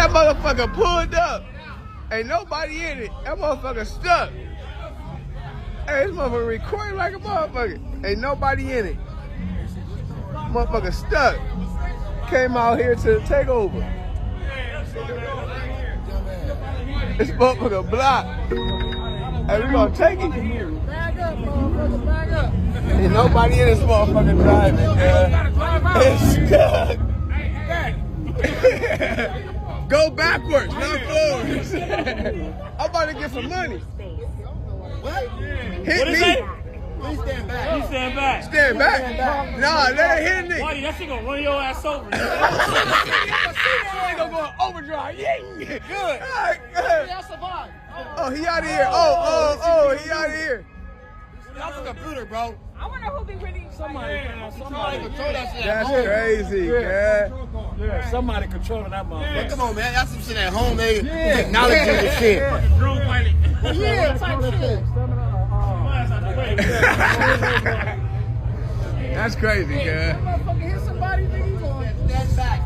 That motherfucker pulled up. Ain't nobody in it. That motherfucker stuck. Hey, this motherfucker recording like a motherfucker. Ain't nobody in it. Motherfucker stuck. Came out here to take over. This motherfucker blocked. Hey, we gonna take it. Back up, motherfucker, back up. Ain't nobody in this motherfucker driving, It's stuck. Go backwards, not forwards. I'm about to get some money. What? Hit me. Please stand back. You stand back. Stand back. Nah, let it hit me. Why that shit gonna run your ass over? Nigga going overdrive. Yeah. Good. Y'all survived. Oh, he out of here. Oh, he out of here. That's a computer, bro. I wonder who be winning. Somebody control that shit at That's home. crazy, man. Yeah, somebody controlling that motherfucker. Come on, man. That's some shit at home, man. Technology and shit. Drone pilot. Yeah, type shit. That's crazy, man. Motherfucker hit somebody, nigga. Stand back.